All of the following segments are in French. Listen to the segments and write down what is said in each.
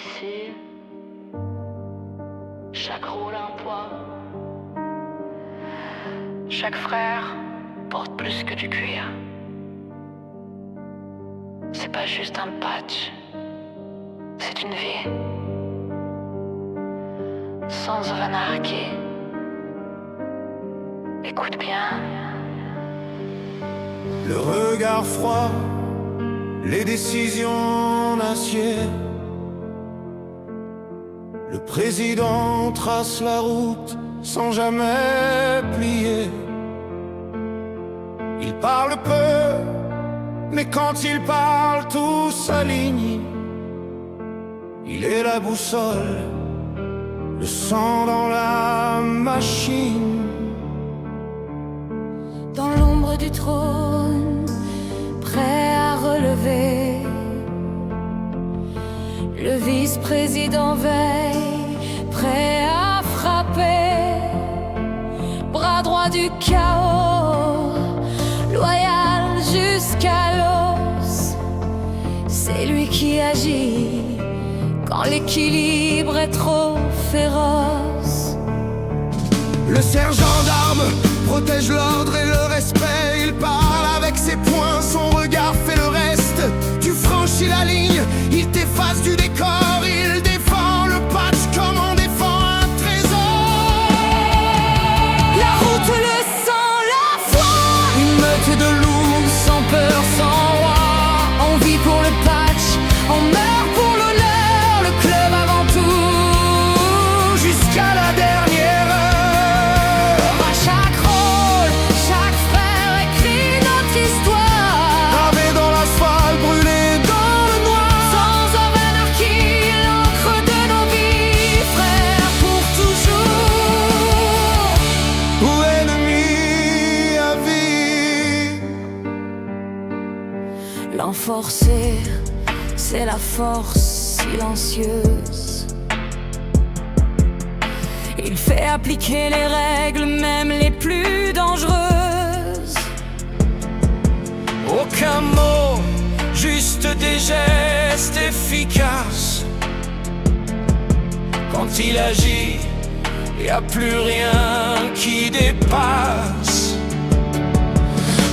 Ici, chaque rôle a un poids. Chaque frère porte plus que du cuir. C'est pas juste un patch, c'est une vie. Sons of Anarchy. Écoute bien. Le regard froid, les décisions d'acier. Le président trace la route sans jamais plier. Il parle peu, mais quand il parle, tout s'aligne. Il est la boussole, le sang dans la machine. Dans l'ombre du trône, prêt à relever, le vice-président veille, prêt à frapper. Bras droit du chaos, loyal jusqu'à l'os. C'est lui qui agit quand l'équilibre est trop féroce. Le sergent d'armes protège l'ordre et le respect. Il parle avec ses poings, son regard fait le reste. Tu franchis la ligne, il t'efface du décor. Il défend le patch comme on défend un trésor. La route, le sang, la foi. Une meute de loups sans peur, sans roi. On vit pour le patch, on meurt pour l'honneur. Le club avant tout, jusqu'à la dernière heure. à chaque rôle, chaque frère écrit notre histoire. Gravé dans l'asphalte, brûlé dans le noir. Sons of Anarchy, l'encre de nos vies, frères pour toujours. Ou ennemi à vie. L'enforcer, c'est la force silencieuse. Il fait appliquer les règles, même les plus dangereuses. Aucun mot, juste des gestes efficaces. Quand il agit, y a plus rien qui dépasse.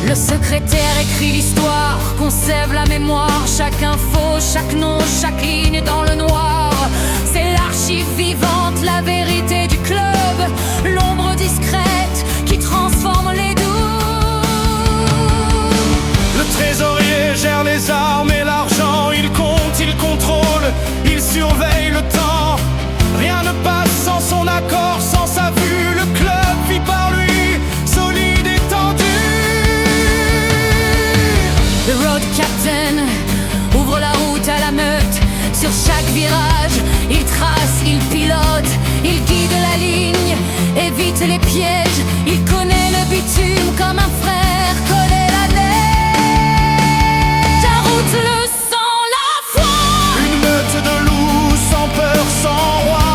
Le secrétaire écrit l'histoire, conserve la mémoire. Chaque info, chaque nom, chaque ligne dans le noir. C'est l'archive vivante, la vérité du club. L'ombre discrète qui transforme les doutes. Le trésorier gère les armes et l'argent. Il compte, il contrôle, il surveille le temps. Rien ne passe sans son accord, sans sa vue. Le club vit par lui, solide et tendu. Le road captain ouvre la route à la meute. Sur chaque virage, il trace, il pilote, il guide la ligne, évite les pièges. Il connaît le bitume comme un frère connaît la neige. Ta route, le sang, la foi. Une meute de loups sans peur, sans roi.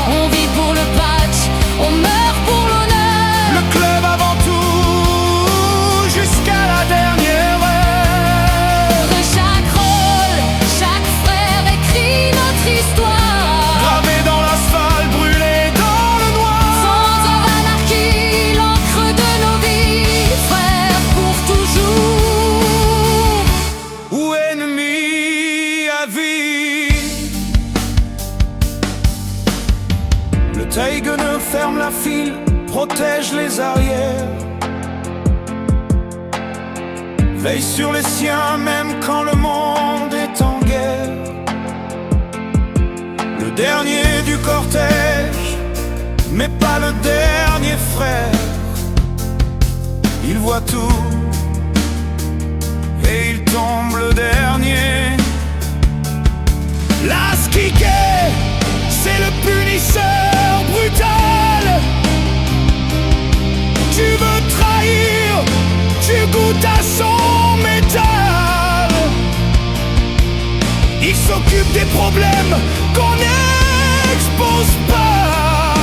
On vit pour le patch, on meurt pour l'honneur. Le club avant tout, jusqu'à la dernière heure. De chaque rôle, chaque frère écrit notre histoire. Gravé dans l'asphalte, brûlé dans le noir. Sons of Anarchy, l'encre de nos vies, frères pour toujours. Ou ennemi à vie. Le Taigener ferme la file, protège les arrières. Veille sur les siens même quand le monde est en guerre. Le dernier du cortège, mais pas le dernier frère. Il voit tout et il tombe le dernier. L'Askiké, c'est le punisseur brutal. Tu veux trahir, tu goûtes à son métal. Il s'occupe des problèmes qu'on n'expose pas.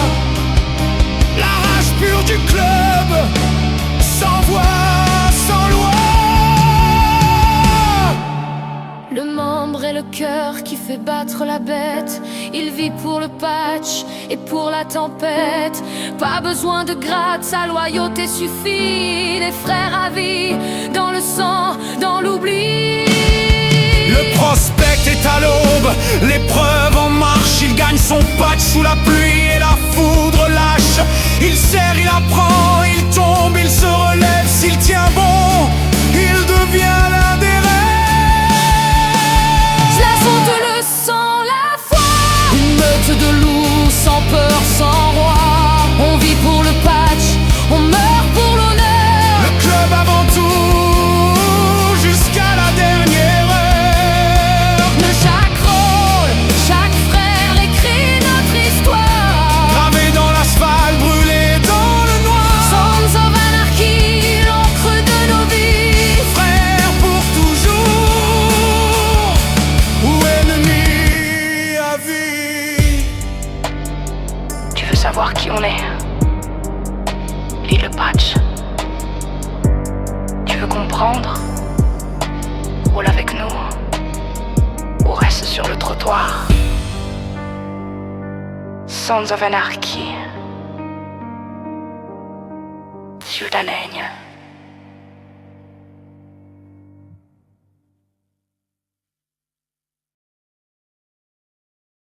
La rage pure du club, sans voix, sans loi. Le membre et le cœur qui fait battre la bête. Il vit pour le patch et pour la tempête. Pas besoin de grade, sa loyauté suffit. Les frères à vie, dans le sang, dans l'oubli. Le prospect est à l'aube, l'épreuve en marche. Il gagne son patch sous la pluie et la foudre lâche. Il serre, il apprend, il tombe, il se relève. S'il tient bon, il devient l'un des rêves. La fonte, le sang, la foi. Une meute de loups, sans peur, sans roi. On vit pour le patch, on meurt pour l'honneur. Le club avant tout, jusqu'à la dernière heure. De chaque rôle, chaque frère écrit notre histoire. Gravé dans l'asphalte, brûlé dans le noir. Sons of Anarchy, l'encre de nos vies. Frères pour toujours, ou ennemis à vie. Tu veux savoir qui on est? Lis le patch. Tu veux comprendre? Roule avec nous ou reste sur le trottoir. Sons of Anarchy. Ciudadanea.